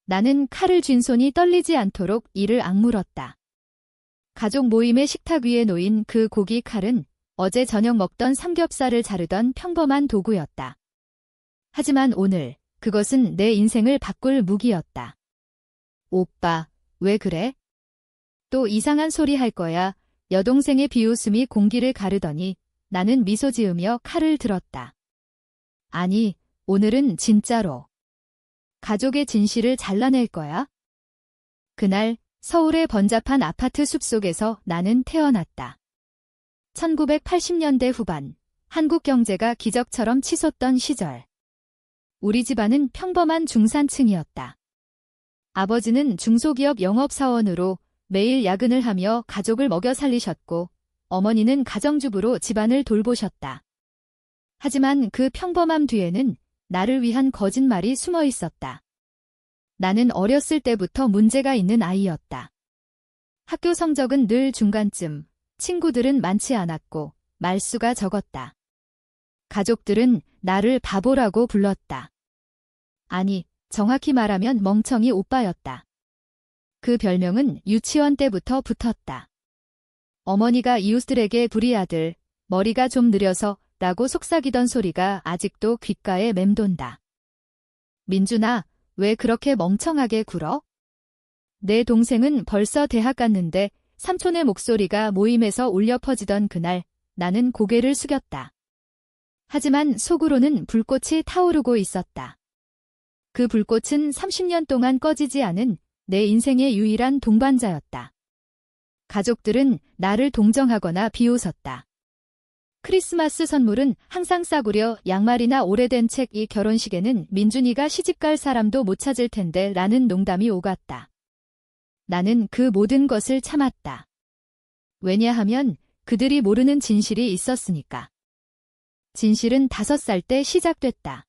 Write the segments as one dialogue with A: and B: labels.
A: 나는 칼을 쥔 손이 떨리지 않도록 이를 악물었다. 가족 모임의 식탁 위에 놓인 그 고기 칼은 어제 저녁 먹던 삼겹살을 자르던 평범한 도구였다. 하지만 오늘 그것은 내 인생을 바꿀 무기였다. 오빠, 왜 그래? 또 이상한 소리 할 거야. 여동생의 비웃음이 공기를 가르더니 나는 미소 지으며 칼을 들었다. 아니, 오늘은 진짜로. 가족의 진실을 잘라낼 거야? 그날 서울의 번잡한 아파트 숲속에서 나는 태어났다. 1980년대 후반, 한국 경제가 기적처럼 치솟던 시절. 우리 집안은 평범한 중산층이었다. 아버지는 중소기업 영업사원으로 매일 야근을 하며 가족을 먹여 살리셨고, 어머니는 가정주부로 집안을 돌보셨다. 하지만 그 평범함 뒤에는 나를 위한 거짓말이 숨어 있었다. 나는 어렸을 때부터 문제가 있는 아이였다. 학교 성적은 늘 중간쯤, 친구들은 많지 않았고 말수가 적었다. 가족들은 나를 바보라고 불렀다. 아니, 정확히 말하면 멍청이 오빠였다. 그 별명은 유치원 때부터 붙었다. 어머니가 이웃들에게 불이 아들, 머리가 좀 느려서 라고 속삭이던 소리가 아직도 귓가에 맴돈다. 민준아, 왜 그렇게 멍청하게 굴어? 내 동생은 벌써 대학 갔는데 삼촌의 목소리가 모임에서 울려 퍼지던 그날 나는 고개를 숙였다. 하지만 속으로는 불꽃이 타오르고 있었다. 그 불꽃은 30년 동안 꺼지지 않은 내 인생의 유일한 동반자였다. 가족들은 나를 동정하거나 비웃었다. 크리스마스 선물은 항상 싸구려 양말이나 오래된 책, 이 결혼식에는 민준이가 시집갈 사람도 못 찾을 텐데 라는 농담이 오갔다. 나는 그 모든 것을 참았다. 왜냐하면 그들이 모르는 진실이 있었으니까. 진실은 5살 때 시작됐다.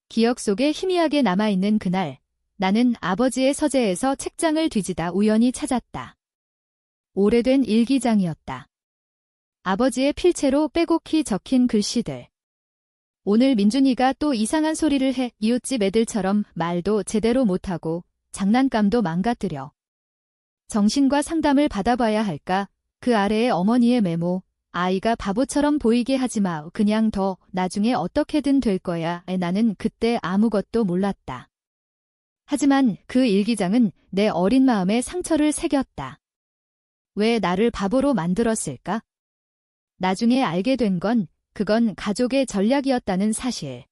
A: 기억 속에 희미하게 남아있는 그날, 나는 아버지의 서재에서 책장을 뒤지다 우연히 찾았다. 오래된 일기장이었다. 아버지의 필체로 빼곡히 적힌 글씨들. 오늘 민준이가 또 이상한 소리를 해. 이웃집 애들처럼 말도 제대로 못하고 장난감도 망가뜨려. 정신과 상담을 받아봐야 할까? 그 아래에 어머니의 메모. 아이가 바보처럼 보이게 하지 마. 그냥 더 나중에 어떻게든 될 거야. 나는 그때 아무것도 몰랐다. 하지만 그 일기장은 내 어린 마음에 상처를 새겼다. 왜 나를 바보로 만들었을까? 나중에 알게 된 건 그건 가족의 전략이었다는 사실.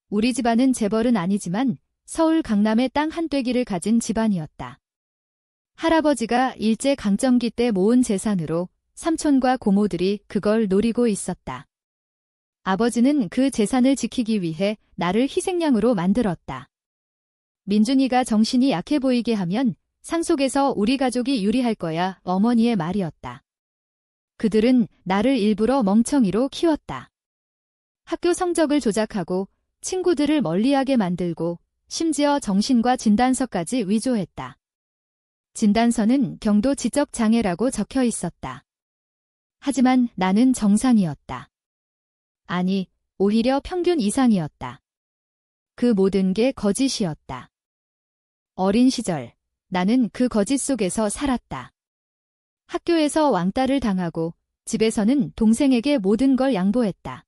A: 우리 집안은 재벌은 아니지만 서울 강남의 땅 한 떼기를 가진 집안이었다. 할아버지가 일제강점기 때 모은 재산으로 삼촌과 고모들이 그걸 노리고 있었다. 아버지는 그 재산을 지키기 위해 나를 희생양으로 만들었다. 민준이가 정신이 약해 보이게 하면 상속에서 우리 가족이 유리할 거야, 어머니의 말이었다. 그들은 나를 일부러 멍청이로 키웠다. 학교 성적을 조작하고 친구들을 멀리하게 만들고 심지어 정신과 진단서까지 위조했다. 진단서는 경도 지적 장애라고 적혀 있었다. 하지만 나는 정상이었다. 아니, 오히려 평균 이상이었다. 그 모든 게 거짓이었다. 어린 시절, 나는 그 거짓 속에서 살았다. 학교에서 왕따를 당하고 집에서는 동생에게 모든 걸 양보했다.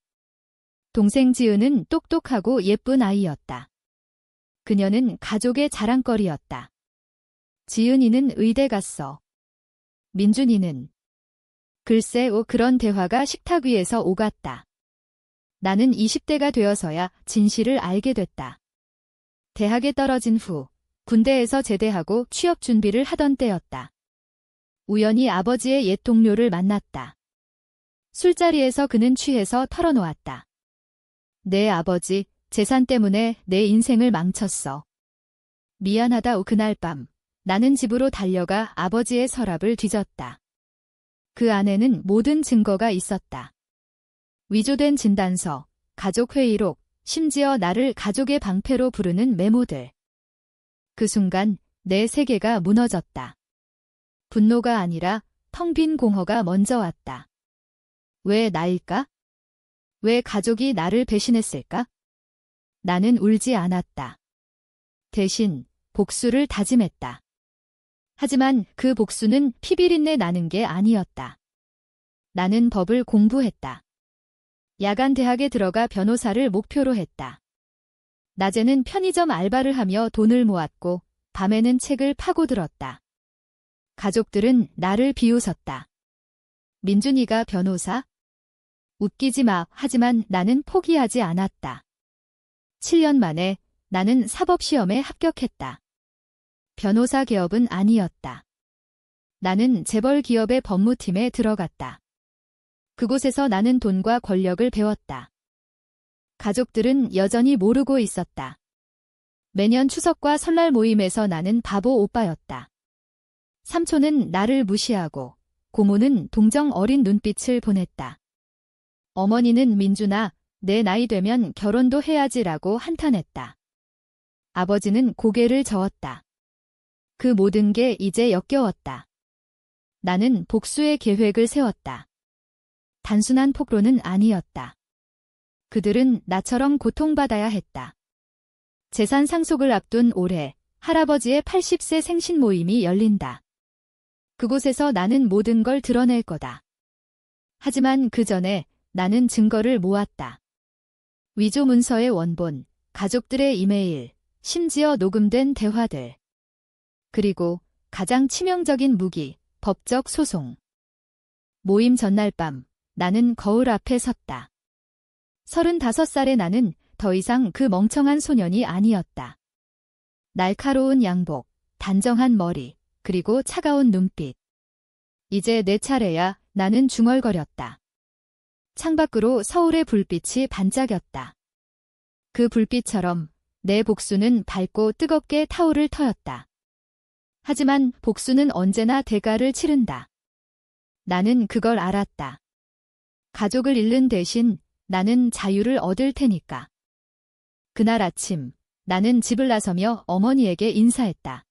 A: 동생 지은은 똑똑하고 예쁜 아이였다. 그녀는 가족의 자랑거리였다. 지은이는 의대 갔어. 민준이는. 글쎄, 그런 대화가 식탁 위에서 오갔다. 나는 20대가 되어서야 진실을 알게 됐다. 대학에 떨어진 후 군대에서 제대하고 취업 준비를 하던 때였다. 우연히 아버지의 옛 동료를 만났다. 술자리에서 그는 취해서 털어놓았다. 내 아버지, 재산 때문에 내 인생을 망쳤어. 미안하다. 그날 밤, 나는 집으로 달려가 아버지의 서랍을 뒤졌다. 그 안에는 모든 증거가 있었다. 위조된 진단서, 가족 회의록, 심지어 나를 가족의 방패로 부르는 메모들. 그 순간 내 세계가 무너졌다. 분노가 아니라 텅 빈 공허가 먼저 왔다. 왜 나일까? 왜 가족이 나를 배신했을까? 나는 울지 않았다. 대신 복수를 다짐했다. 하지만 그 복수는 피비린내 나는 게 아니었다. 나는 법을 공부했다. 야간 대학에 들어가 변호사를 목표로 했다. 낮에는 편의점 알바를 하며 돈을 모았고 밤에는 책을 파고들었다. 가족들은 나를 비웃었다. 민준이가 변호사? 웃기지 마. 하지만 나는 포기하지 않았다. 7년 만에 나는 사법시험에 합격했다. 변호사 개업은 아니었다. 나는 재벌 기업의 법무팀에 들어갔다. 그곳에서 나는 돈과 권력을 배웠다. 가족들은 여전히 모르고 있었다. 매년 추석과 설날 모임에서 나는 바보 오빠였다. 삼촌은 나를 무시하고 고모는 동정 어린 눈빛을 보냈다. 어머니는 민준아, 내 나이 되면 결혼도 해야지라고 한탄했다. 아버지는 고개를 저었다. 그 모든 게 이제 역겨웠다. 나는 복수의 계획을 세웠다. 단순한 폭로는 아니었다. 그들은 나처럼 고통받아야 했다. 재산 상속을 앞둔 올해 할아버지의 80세 생신 모임이 열린다. 그곳에서 나는 모든 걸 드러낼 거다. 하지만 그 전에 나는 증거를 모았다. 위조 문서의 원본, 가족들의 이메일, 심지어 녹음된 대화들. 그리고 가장 치명적인 무기, 법적 소송. 모임 전날 밤, 나는 거울 앞에 섰다. 35살의 나는 더 이상 그 멍청한 소년이 아니었다. 날카로운 양복, 단정한 머리, 그리고 차가운 눈빛. 이제 내 차례야. 나는 중얼거렸다. 창밖으로 서울의 불빛이 반짝였다. 그 불빛처럼 내 복수는 밝고 뜨겁게 타오를 터였다. 하지만 복수는 언제나 대가를 치른다. 나는 그걸 알았다. 가족을 잃는 대신 나는 자유를 얻을 테니까. 그날 아침 나는 집을 나서며 어머니에게 인사했다.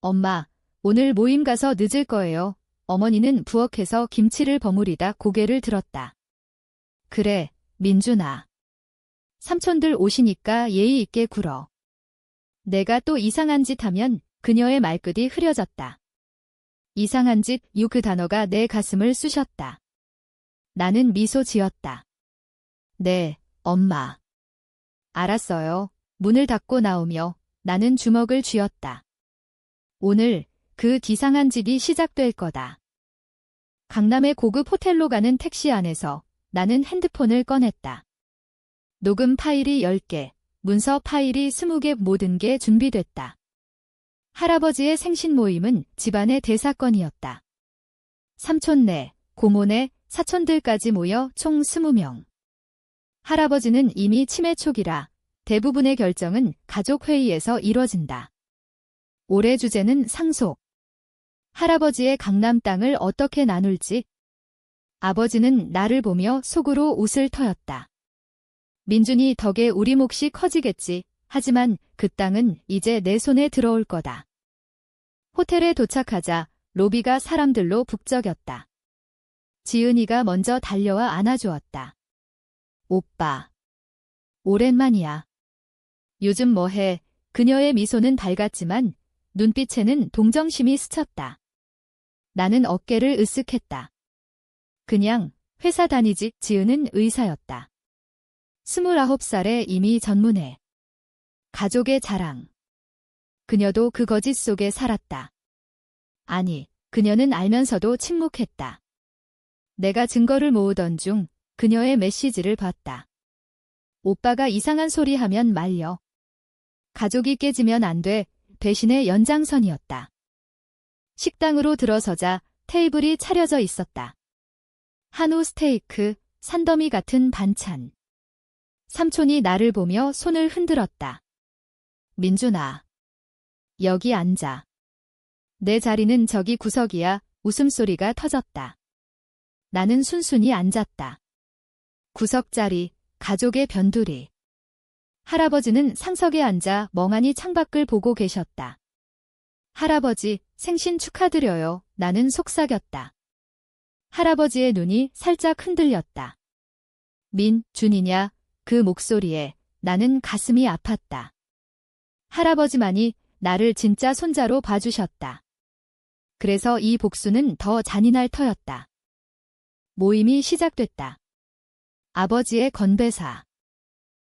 A: 엄마, 오늘 모임 가서 늦을 거예요. 어머니는 부엌에서 김치를 버무리다 고개를 들었다. 그래, 민준아. 삼촌들 오시니까 예의 있게 굴어. 내가 또 이상한 짓 하면 그녀의 말끝이 흐려졌다. 이상한 짓, 그 단어가 내 가슴을 쑤셨다. 나는 미소 지었다. 네, 엄마. 알았어요. 문을 닫고 나오며 나는 주먹을 쥐었다. 오늘 그 기상한 짓이 시작될 거다. 강남의 고급 호텔로 가는 택시 안에서 나는 핸드폰을 꺼냈다. 녹음 파일이 10개, 문서 파일이 20개 모든 게 준비됐다. 할아버지의 생신 모임은 집안의 대사건이었다. 삼촌네, 고모네, 사촌들까지 모여 총 20명. 할아버지는 이미 치매 초기라 대부분의 결정은 가족회의에서 이뤄진다. 올해 주제는 상속. 할아버지의 강남 땅을 어떻게 나눌지. 아버지는 나를 보며 속으로 웃을 터였다. 민준이 덕에 우리 몫이 커지겠지. 하지만 그 땅은 이제 내 손에 들어올 거다. 호텔에 도착하자 로비가 사람들로 북적였다. 지은이가 먼저 달려와 안아주었다. 오빠. 오랜만이야. 요즘 뭐해? 그녀의 미소는 밝았지만 눈빛에는 동정심이 스쳤다. 나는 어깨를 으쓱했다. 그냥 회사 다니지. 지은은 의사였다. 29살에 이미 전문해. 가족의 자랑. 그녀도 그 거짓 속에 살았다. 아니, 그녀는 알면서도 침묵했다. 내가 증거를 모으던 중 그녀의 메시지를 봤다. 오빠가 이상한 소리 하면 말려. 가족이 깨지면 안 돼. 배신의 연장선이었다. 식당으로 들어서자 테이블이 차려져 있었다. 한우 스테이크, 산더미 같은 반찬. 삼촌이 나를 보며 손을 흔들었다. 민준아. 여기 앉아. 내 자리는 저기 구석이야. 웃음소리가 터졌다. 나는 순순히 앉았다. 구석자리, 가족의 변두리. 할아버지는 상석에 앉아 멍하니 창밖을 보고 계셨다. 할아버지, 생신 축하드려요. 나는 속삭였다. 할아버지의 눈이 살짝 흔들렸다. 준이냐? 그 목소리에 나는 가슴이 아팠다. 할아버지만이 나를 진짜 손자로 봐주셨다. 그래서 이 복수는 더 잔인할 터였다. 모임이 시작됐다. 아버지의 건배사.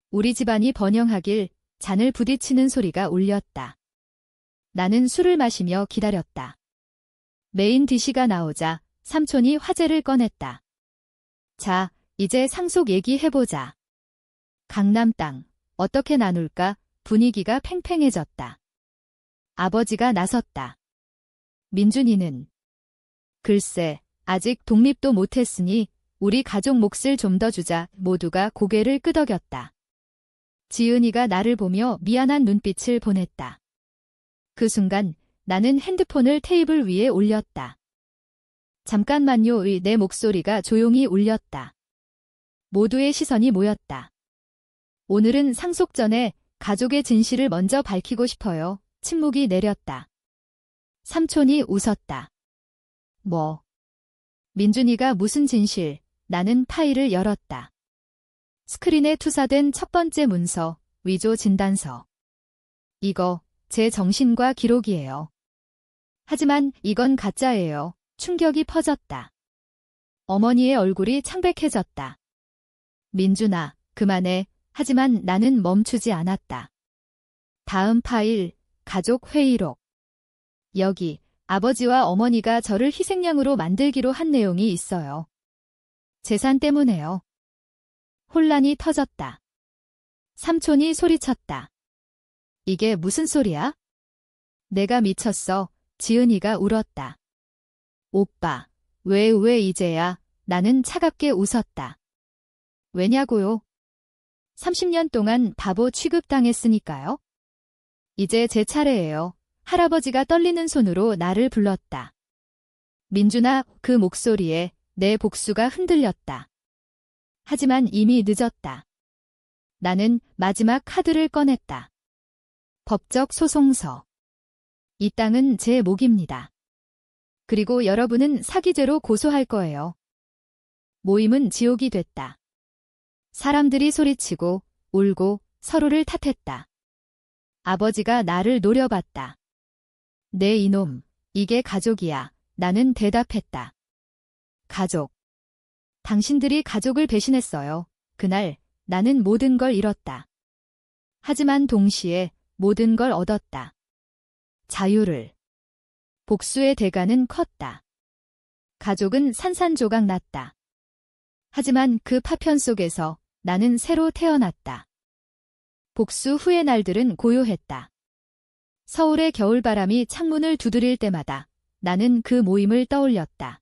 A: 우리 집안이 번영하길 잔을 부딪히는 소리가 울렸다. 나는 술을 마시며 기다렸다. 메인 디시가 나오자 삼촌이 화제를 꺼냈다. 자, 이제 상속 얘기해보자. 강남 땅, 어떻게 나눌까? 분위기가 팽팽해졌다. 아버지가 나섰다. 민준이는? 글쎄, 아직 독립도 못했으니 우리 가족 몫을 좀 더 주자. 모두가 고개를 끄덕였다. 지은이가 나를 보며 미안한 눈빛을 보냈다. 그 순간 나는 핸드폰을 테이블 위에 올렸다. 잠깐만요의 내 목소리가 조용히 울렸다. 모두의 시선이 모였다. 오늘은 상속 전에 가족의 진실을 먼저 밝히고 싶어요. 침묵이 내렸다. 삼촌이 웃었다. 뭐? 민준이가 무슨 진실? 나는 파일을 열었다. 스크린에 투사된 첫 번째 문서, 위조 진단서. 이거 제 정신과 기록이에요. 하지만 이건 가짜예요. 충격이 퍼졌다. 어머니의 얼굴이 창백해졌다. 민준아, 그만해. 하지만 나는 멈추지 않았다. 다음 파일, 가족 회의록. 여기 아버지와 어머니가 저를 희생양으로 만들기로 한 내용이 있어요. 재산 때문에요. 혼란이 터졌다. 삼촌이 소리쳤다. 이게 무슨 소리야? 내가 미쳤어. 지은이가 울었다. 오빠, 왜 이제야? 나는 차갑게 웃었다. 왜냐고요? 30년 동안 바보 취급당했으니까요. 이제 제 차례예요. 할아버지가 떨리는 손으로 나를 불렀다. 민준아, 그 목소리에 내 복수가 흔들렸다. 하지만 이미 늦었다. 나는 마지막 카드를 꺼냈다. 법적 소송서. 이 땅은 제 몫입니다. 그리고 여러분은 사기죄로 고소할 거예요. 모임은 지옥이 됐다. 사람들이 소리치고 울고 서로를 탓했다. 아버지가 나를 노려봤다. 내 이놈, 이게 가족이야. 나는 대답했다. 가족. 당신들이 가족을 배신했어요. 그날 나는 모든 걸 잃었다. 하지만 동시에 모든 걸 얻었다. 자유를. 복수의 대가는 컸다. 가족은 산산조각 났다. 하지만 그 파편 속에서 나는 새로 태어났다. 복수 후의 날들은 고요했다. 서울의 겨울바람이 창문을 두드릴 때마다 나는 그 모임을 떠올렸다.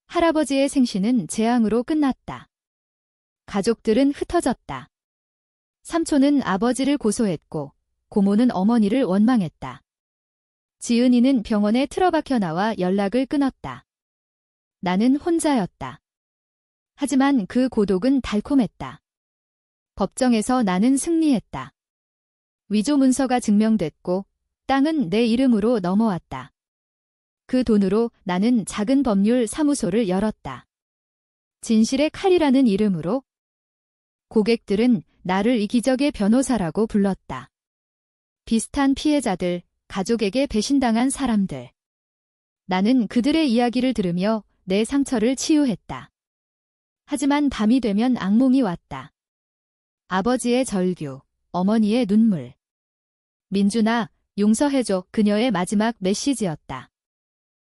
A: 할아버지의 생신은 재앙으로 끝났다. 가족들은 흩어졌다. 삼촌은 아버지를 고소했고 고모는 어머니를 원망했다. 지은이는 병원에 틀어박혀 나와 연락을 끊었다. 나는 혼자였다. 하지만 그 고독은 달콤했다. 법정에서 나는 승리했다. 위조 문서가 증명됐고 땅은 내 이름으로 넘어왔다. 그 돈으로 나는 작은 법률 사무소를 열었다. 진실의 칼이라는 이름으로. 고객들은 나를 이기적의 변호사라고 불렀다. 비슷한 피해자들, 가족에게 배신당한 사람들. 나는 그들의 이야기를 들으며 내 상처를 치유했다. 하지만 밤이 되면 악몽이 왔다. 아버지의 절규, 어머니의 눈물. 민준아, 용서해줘. 그녀의 마지막 메시지였다.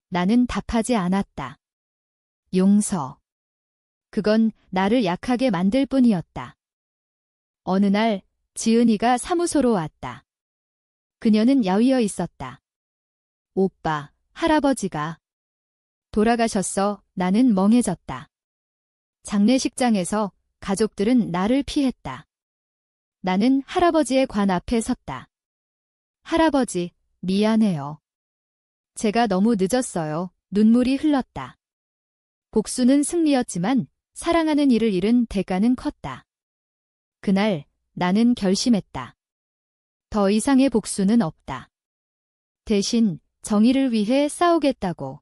A: 나는 답하지 않았다. 용서. 그건 나를 약하게 만들 뿐이었다. 어느 날 지은이가 사무소로 왔다. 그녀는 야위어 있었다. 오빠, 할아버지가 돌아가셨어. 나는 멍해졌다. 장례식장에서 가족들은 나를 피했다. 나는 할아버지의 관 앞에 섰다. 할아버지, 미안해요. 제가 너무 늦었어요. 눈물이 흘렀다. 복수는 승리였지만 사랑하는 이를 잃은 대가는 컸다. 그날 나는 결심했다. 더 이상의 복수는 없다. 대신 정의를 위해 싸우겠다고.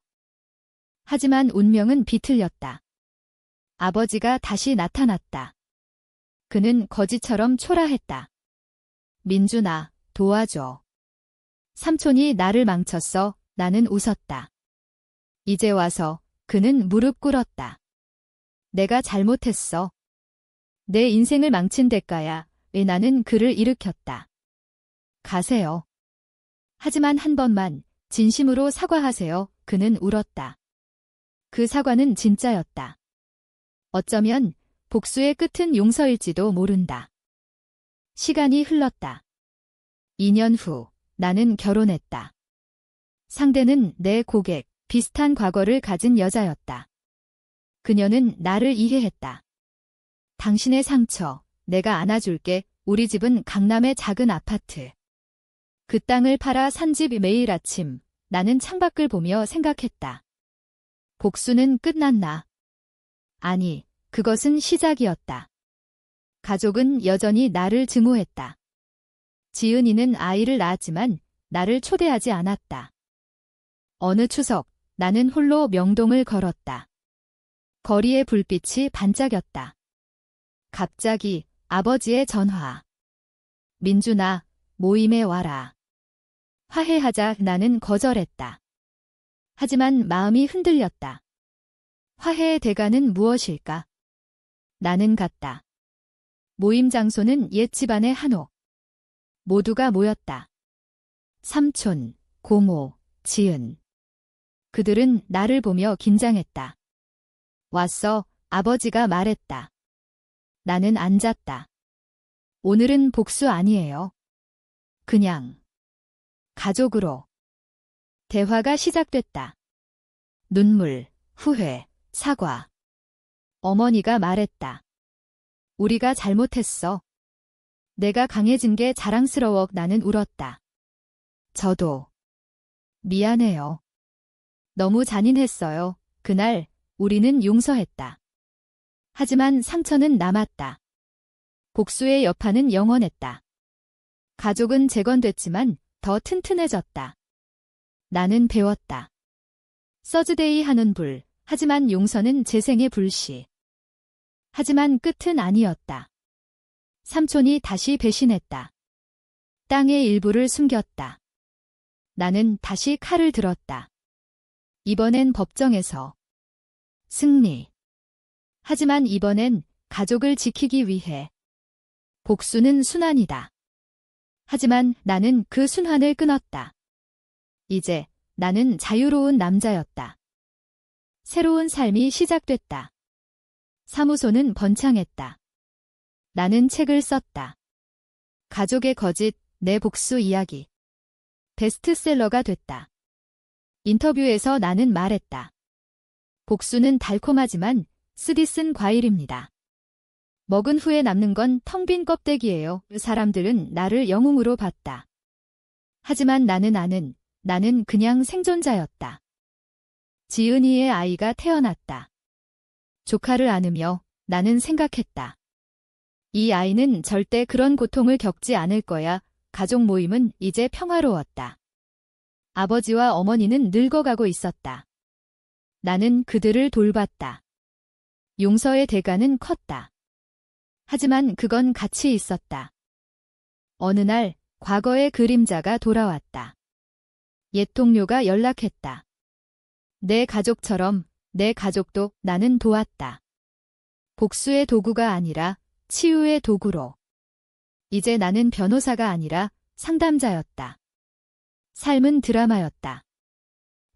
A: 하지만 운명은 비틀렸다. 아버지가 다시 나타났다. 그는 거지처럼 초라했다. 민준아, 도와줘. 삼촌이 나를 망쳤어. 나는 웃었다. 이제 와서 그는 무릎 꿇었다. 내가 잘못했어. 내 인생을 망친 대가야. 왜 나는 그를 일으켰다. 가세요. 하지만 한 번만 진심으로 사과하세요. 그는 울었다. 그 사과는 진짜였다. 어쩌면 복수의 끝은 용서일지도 모른다. 시간이 흘렀다. 2년 후 나는 결혼했다. 상대는 내 고객, 비슷한 과거를 가진 여자였다. 그녀는 나를 이해했다. 당신의 상처, 내가 안아줄게. 우리 집은 강남의 작은 아파트. 그 땅을 팔아 산 집. 매일 아침 나는 창밖을 보며 생각했다. 복수는 끝났나? 아니, 그것은 시작이었다. 가족은 여전히 나를 증오했다. 지은이는 아이를 낳았지만 나를 초대하지 않았다. 어느 추석, 나는 홀로 명동을 걸었다. 거리의 불빛이 반짝였다. 갑자기 아버지의 전화. 민준아, 모임에 와라. 화해하자. 나는 거절했다. 하지만 마음이 흔들렸다. 화해의 대가는 무엇일까? 나는 갔다. 모임 장소는 옛 집안의 한옥. 모두가 모였다. 삼촌, 고모, 지은. 그들은 나를 보며 긴장했다. 왔어. 아버지가 말했다. 나는 앉았다. 오늘은 복수 아니에요. 그냥 가족으로. 대화가 시작됐다. 눈물, 후회, 사과. 어머니가 말했다. 우리가 잘못했어. 내가 강해진 게 자랑스러워. 나는 울었다. 저도. 미안해요. 너무 잔인했어요. 그날 우리는 용서했다. 하지만 상처는 남았다. 복수의 여파는 영원했다. 가족은 재건됐지만 더 튼튼해졌다. 나는 배웠다. 서즈데이 하는 불, 하지만 용서는 재생의 불씨. 하지만 끝은 아니었다. 삼촌이 다시 배신했다. 땅의 일부를 숨겼다. 나는 다시 칼을 들었다. 이번엔 법정에서. 승리. 하지만 이번엔 가족을 지키기 위해. 복수는 순환이다. 하지만 나는 그 순환을 끊었다. 이제 나는 자유로운 남자였다. 새로운 삶이 시작됐다. 사무소는 번창했다. 나는 책을 썼다. 가족의 거짓, 내 복수 이야기. 베스트셀러가 됐다. 인터뷰에서 나는 말했다. 복수는 달콤하지만 쓰디쓴 과일입니다. 먹은 후에 남는 건 텅 빈 껍데기예요. 사람들은 나를 영웅으로 봤다. 하지만 나는 그냥 생존자였다. 지은이의 아이가 태어났다. 조카를 안으며 나는 생각했다. 이 아이는 절대 그런 고통을 겪지 않을 거야. 가족 모임은 이제 평화로웠다. 아버지와 어머니는 늙어가고 있었다. 나는 그들을 돌봤다. 용서의 대가는 컸다. 하지만 그건 가치 있었다. 어느 날 과거의 그림자가 돌아왔다. 옛 동료가 연락했다. 내 가족처럼 내 가족도 나는 도왔다. 복수의 도구가 아니라 치유의 도구로. 이제 나는 변호사가 아니라 상담자였다. 삶은 드라마였다.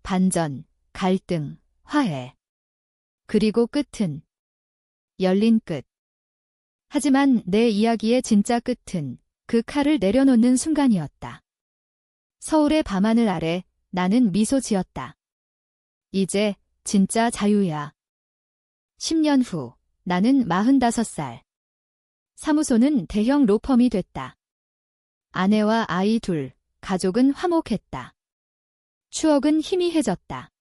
A: 반전, 갈등, 화해. 그리고 끝은 열린 끝. 하지만 내 이야기의 진짜 끝은 그 칼을 내려놓는 순간이었다. 서울의 밤하늘 아래 나는 미소 지었다. 이제 진짜 자유야. 10년 후 나는 45살. 사무소는 대형 로펌이 됐다. 아내와 아이 둘, 가족은 화목했다. 추억은 희미해졌다.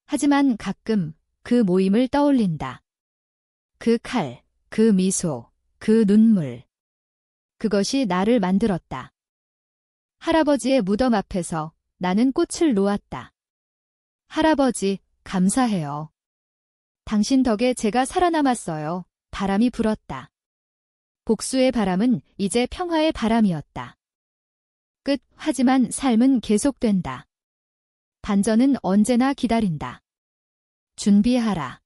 A: 하지만 가끔 그 모임을 떠올린다. 그 칼, 그 미소, 그 눈물. 그것이 나를 만들었다. 할아버지의 무덤 앞에서 나는 꽃을 놓았다. 할아버지, 감사해요. 당신 덕에 제가 살아남았어요. 바람이 불었다. 복수의 바람은 이제 평화의 바람이었다. 끝. 하지만 삶은 계속된다. 반전은 언제나 기다린다. 준비하라.